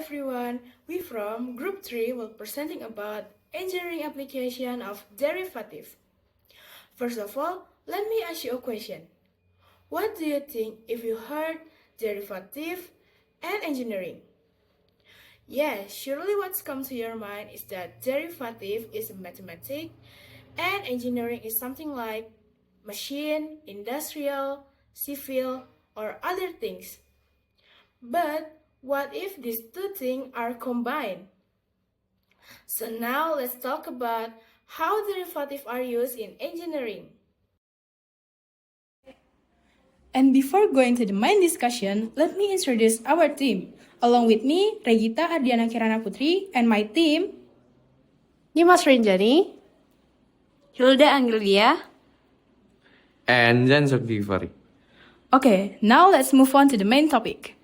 everyone, we from Group 3 will presenting about engineering application of derivative. First of all, let me ask you a question. What do you think if you heard derivative and engineering? Yes, surely what comes to your mind is that derivative is mathematics and engineering is something like machine, industrial, civil, or other things. But what if these two things are combined? So now let's talk about how derivatives are used in engineering. And before going to the main discussion, let me introduce our team. Along with me, Regita Ardiana Kirana Putri, and my team, Dimas Renjani, Hilda Anggelia, and Jan Sukdivari. Okay, now let's move on to the main topic.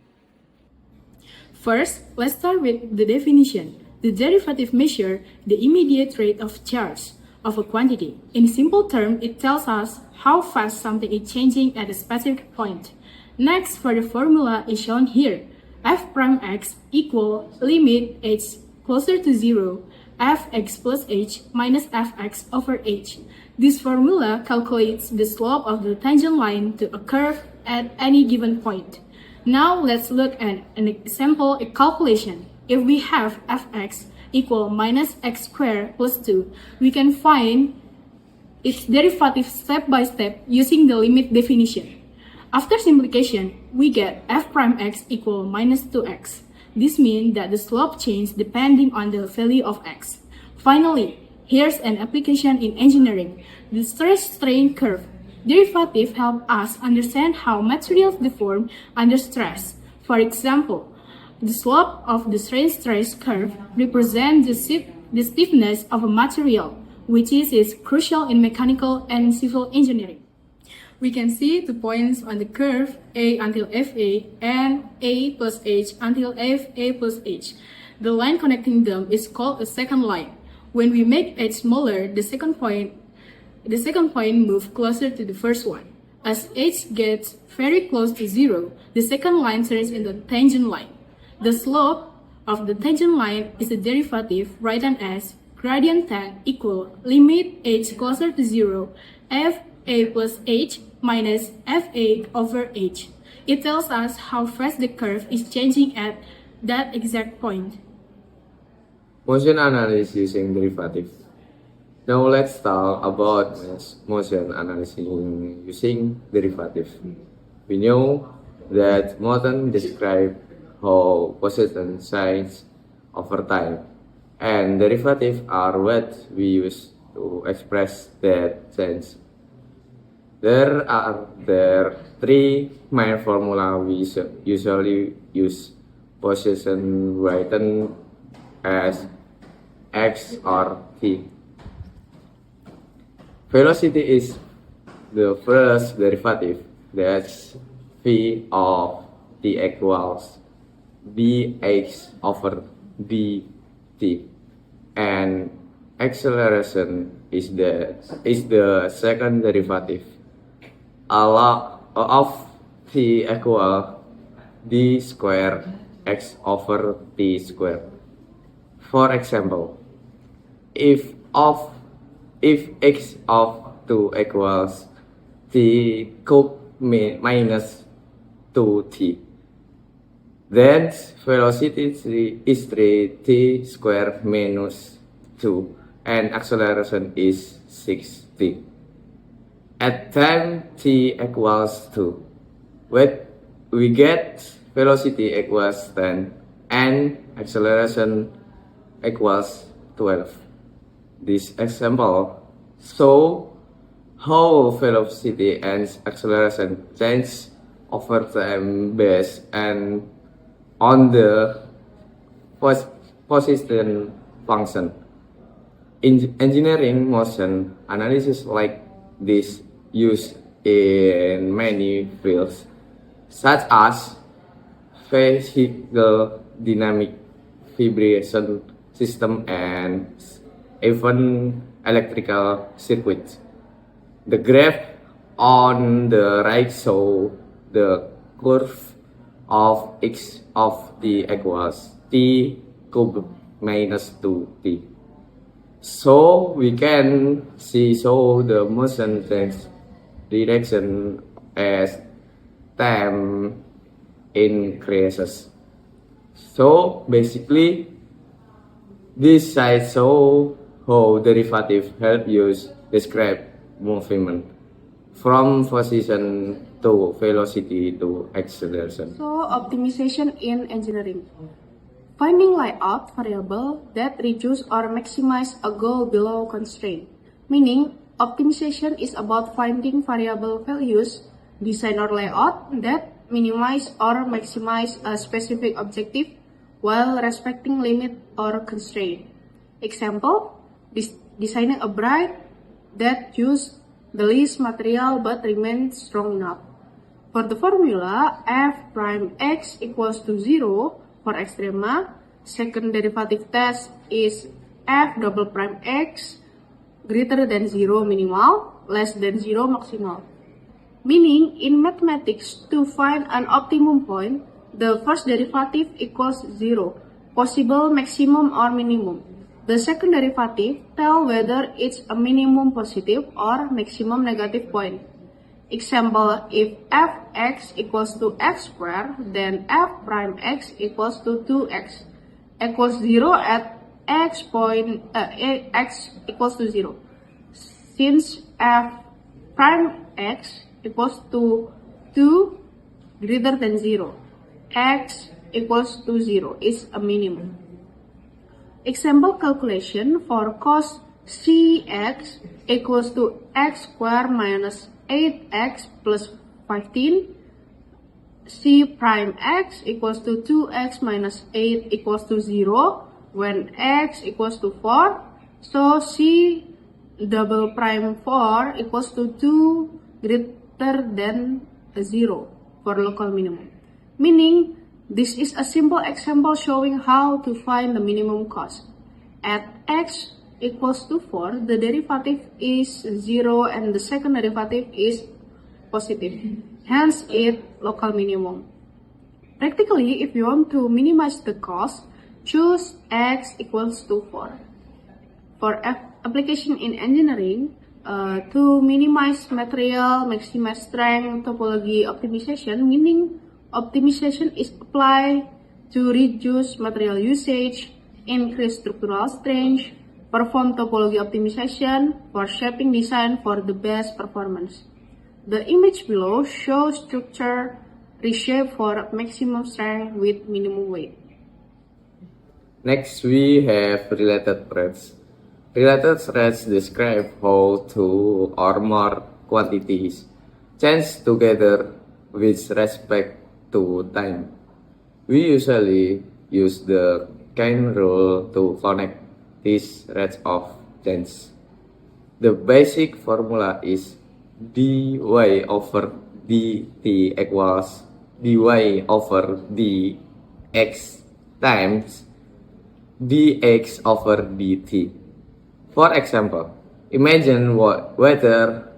First, let's start with the definition. The derivative measure the immediate rate of change of a quantity. In simple terms, it tells us how fast something is changing at a specific point. Next, for the formula is shown here. F prime x equal limit h closer to 0, fx plus h minus fx over h. This formula calculates the slope of the tangent line to a curve at any given point. Now let's look at an example calculation. If we have fx equal minus x squared plus 2, we can find its derivative step by step using the limit definition. After simplification, we get f prime x equal minus 2x. This means that the slope changes depending on the value of x. Finally, here's an application in engineering. The stress-strain curve. Derivative help us understand how materials deform under stress. For example, the slope of the strain-stress curve represents the stiffness of a material, which is crucial in mechanical and civil engineering. We can see the points on the curve A until FA and A plus H until FA plus H. The line connecting them is called a second line. When we make H smaller, the second point moves closer to the first one. As H gets very close to 0, the second line turns into the tangent line. The slope of the tangent line is a derivative written as gradient tan equal limit H closer to 0, FA plus H minus FA over H. It tells us how fast the curve is changing at that exact point. Motion analysis using derivative. Now let's talk about motion analysis using derivative. We know that motion describes how position changes over time, and derivatives are what we use to express that change. There are three main formula we usually use. Position written as x or t. Velocity is the first derivative. That's v of t equals bx over bt, and acceleration is the second derivative. A log of t equal d square x over t square. For example, if x of 2 equals t cube minus 2t, then velocity is 3t square minus 2 and acceleration is 6t. At time t equals 2, we get velocity equals 10 and acceleration equals 12. This example shows how velocity and acceleration change over time based and on the position function. In engineering motion analysis like this used in many fields, such as vehicle dynamic vibration system and even electrical circuits. The graph on the right shows the curve of x of t equals t cubed minus 2t. So we can see the motion change direction as time increases. So basically, this slide show how derivative help us describe movement from position to velocity to acceleration. So, optimization in engineering. Finding layout variable that reduce or maximize a goal below constraint. Meaning, optimization is about finding variable values, design or layout that minimize or maximize a specific objective while respecting limit or constraint. Example, designing a bright that use the least material but remains strong enough. For the formula, f prime x equals to 0 for extrema, second derivative test is f double prime x greater than 0 minimal, less than 0 maximal. Meaning, in mathematics, to find an optimum point, the first derivative equals 0, possible maximum or minimum. The second derivative tell whether it's a minimum positive or maximum negative point. Example, if fx equals to x squared, then f prime x equals to 2x equals 0 at x equals to 0. Since f prime x equals to 2 greater than 0, x equals to 0 is a minimum. Example calculation for cos cx equals to x squared minus 8x plus 15, c prime x equals to 2x minus 8 equals to 0 when x equals to 4. So c double prime 4 equals to 2 greater than 0 for local minimum. Meaning, this is a simple example showing how to find the minimum cost. At x equals to 4, the derivative is 0 and the second derivative is positive. Hence, it's local minimum. Practically, if you want to minimize the cost, choose x equals to 4. For application in engineering, to minimize material, maximize strength, topology optimization, meaning optimization is applied to reduce material usage, increase structural strength, perform topology optimization for shaping design for the best performance. The image below shows structure reshape for maximum strength with minimum weight. Next, we have related threads. Related threads describe how two or more quantities change together with respect to time. We usually use the chain rule to connect these rates of change. The basic formula is dy over dt equals dy over dx times dx over dt. For example, imagine water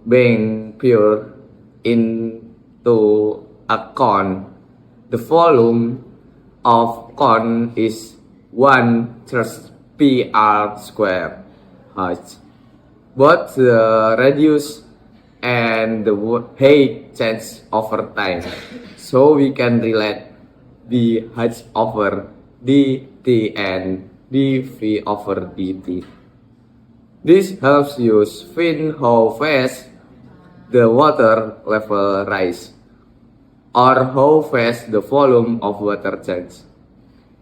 being poured into a cone. The volume of cone is 1/3 PR square height. Both the radius and the height change over time. So we can relate the height over dt and dv over dt. This helps you find how fast the water level rise or how fast the volume of water changes.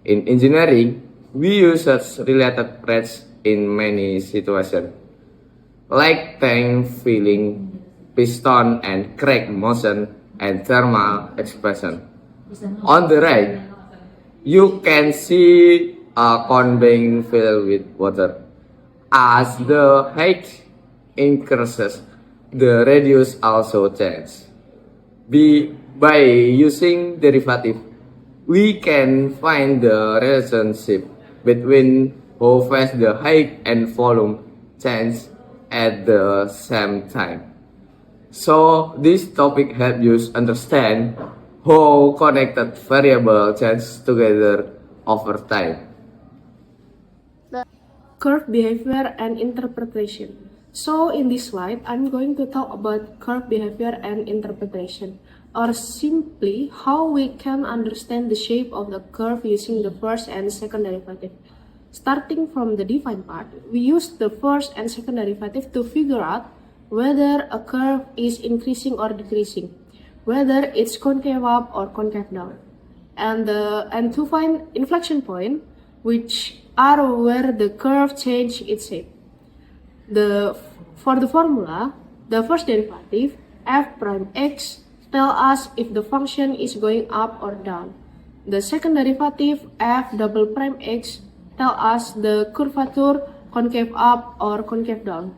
In engineering, we use such related threads in many situations, like tank filling, piston and crank motion, and thermal expansion. On the right, you can see a cone being filled with water. As the height increases, the radius also changes. By using derivative, we can find the relationship between how fast the height and volume change at the same time. So this topic helps you understand how connected variables change together over time. Curve behavior and interpretation. So in this slide, I'm going to talk about curve behavior and interpretation, or simply how we can understand the shape of the curve using the first and second derivative. Starting from the defined part, we use the first and second derivative to figure out whether a curve is increasing or decreasing, whether it's concave up or concave down, and to find inflection point, which are where the curve change its shape. For the formula, the first derivative f prime x tell us if the function is going up or down. The second derivative f double prime x tell us the curvature concave up or concave down.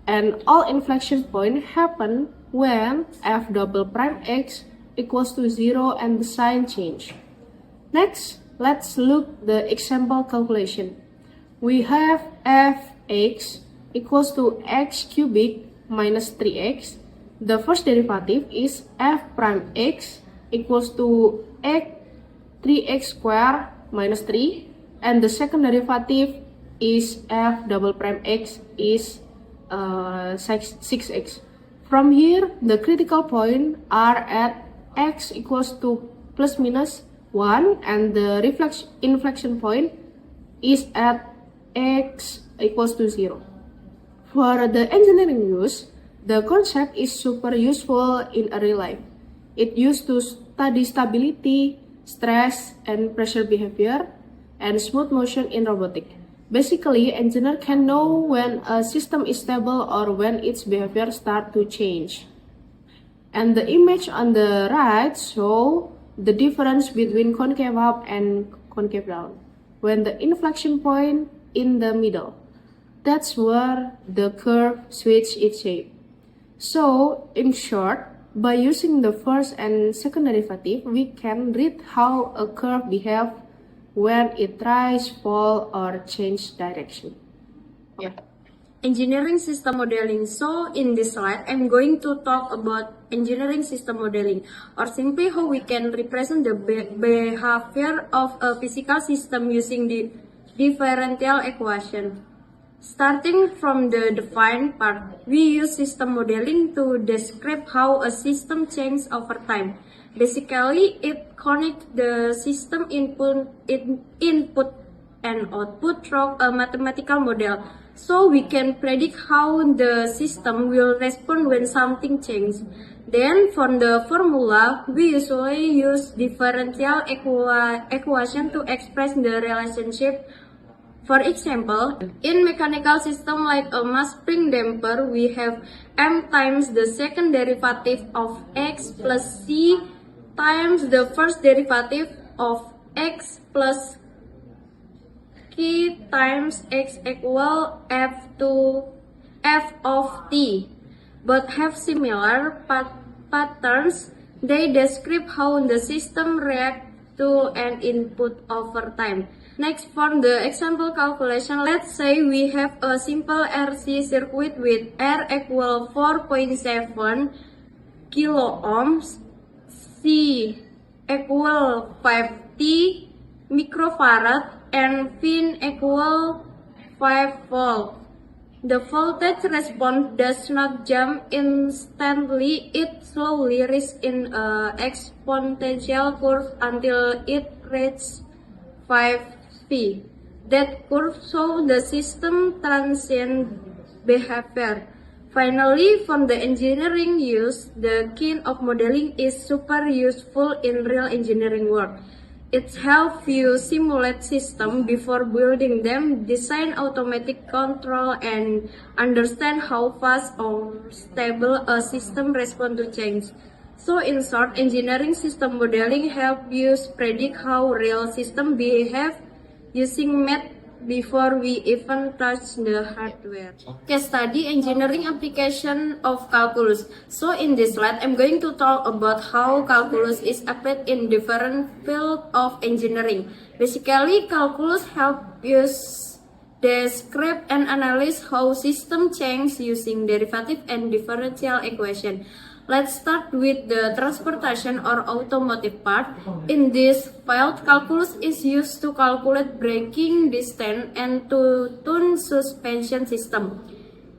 And all inflection point happen when f double prime x equals to 0 and the sign change. Next, let's look the example calculation. We have fx equals to x cubic minus 3x. The first derivative is f prime x equals to x 3x squared minus 3, and the second derivative is f double prime x is 6x. From here, the critical point are at x equals to plus minus 1, and the inflection point is at x equals to 0. For the engineering use, the concept is super useful in a real life. It used to study stability, stress, and pressure behavior, and smooth motion in robotics. Basically, engineer can know when a system is stable or when its behavior start to change. And the image on the right show the difference between concave up and concave down. When the inflection point in the middle, that's where the curve switch its shape. So, in short, by using the first and second derivative, we can read how a curve behaves when it rise, fall, or change direction. Yeah. Engineering system modeling. So in this slide, I'm going to talk about engineering system modeling, or simply how we can represent the behavior of a physical system using the differential equation. Starting from the defined part, we use system modeling to describe how a system changes over time. Basically, it connects the system input and output through a mathematical model, so we can predict how the system will respond when something changes. Then, from the formula, we usually use differential equation to express the relationship. For example, in mechanical system like a mass spring damper, we have m times the second derivative of x plus c times the first derivative of x plus k times x equal f of t, but have similar patterns. They describe how the system reacts to an input over time. Next, for the example calculation, let's say we have a simple RC circuit with R equal 4.7 kilo ohms, C equal 5T microfarad, and Vin equal 5 volt. The voltage response does not jump instantly, it slowly rises in an exponential curve until it reaches 5P. That curve shows the system transient behavior. Finally, from the engineering use, the kind of modeling is super useful in real engineering work. It helps you simulate systems before building them, design automatic control, and understand how fast or stable a system responds to change. So in short, engineering system modeling helps you predict how real systems behave using math before we even touch the hardware. Case study engineering application of calculus. So in this slide, I'm going to talk about how calculus is applied in different fields of engineering. Basically, calculus helps us describe and analyze how systems change using derivative and differential equation. Let's start with the transportation or automotive part. In this field, calculus is used to calculate braking distance and to tune suspension system.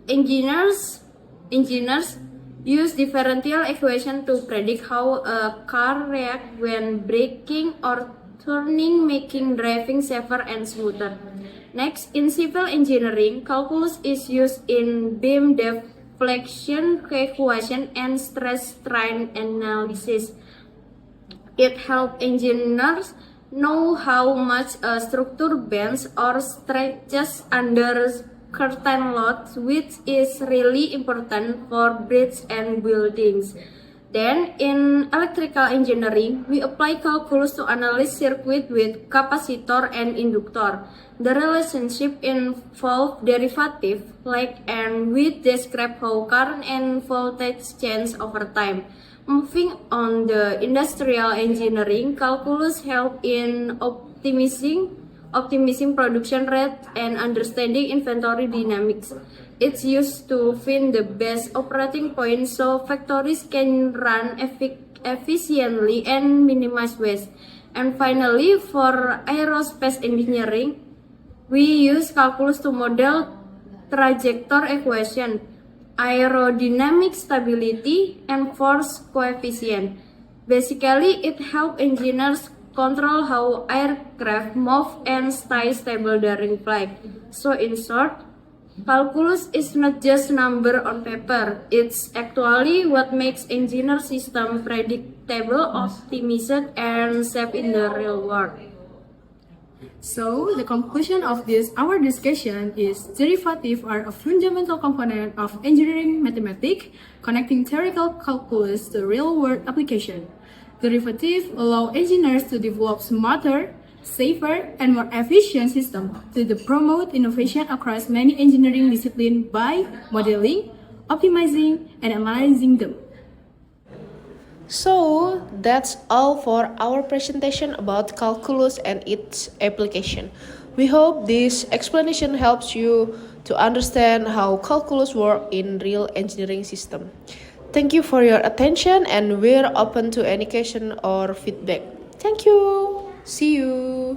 Engineers use differential equation to predict how a car reacts when braking or turning, making driving safer and smoother. Next, in civil engineering, calculus is used in beam deflection equation and stress strain analysis. It helps engineers know how much a structure bends or stretches under certain loads, which is really important for bridges and buildings. Then, in electrical engineering, we apply calculus to analyze circuit with capacitor and inductor. The relationship involve derivative, and we describe how current and voltage change over time. Moving on the industrial engineering, calculus help in optimizing production rate and understanding inventory dynamics. It's used to find the best operating point so factories can run efficiently and minimize waste. And finally, for aerospace engineering, we use calculus to model trajectory equation, aerodynamic stability, and force coefficient. Basically, it helps engineers control how aircraft move and stay stable during flight. So in short, calculus is not just number on paper. It's actually what makes engineer system predictable, optimized, and safe in the real world. So, the conclusion of our discussion is derivative are a fundamental component of engineering mathematics, connecting theoretical calculus to real-world application. Derivatives allow engineers to develop smarter, safer, and more efficient systems to promote innovation across many engineering disciplines by modeling, optimizing, and analyzing them. So, that's all for our presentation about calculus and its application. We hope this explanation helps you to understand how calculus works in real engineering system. Thank you for your attention, and we're open to any question or feedback. Thank you. See you.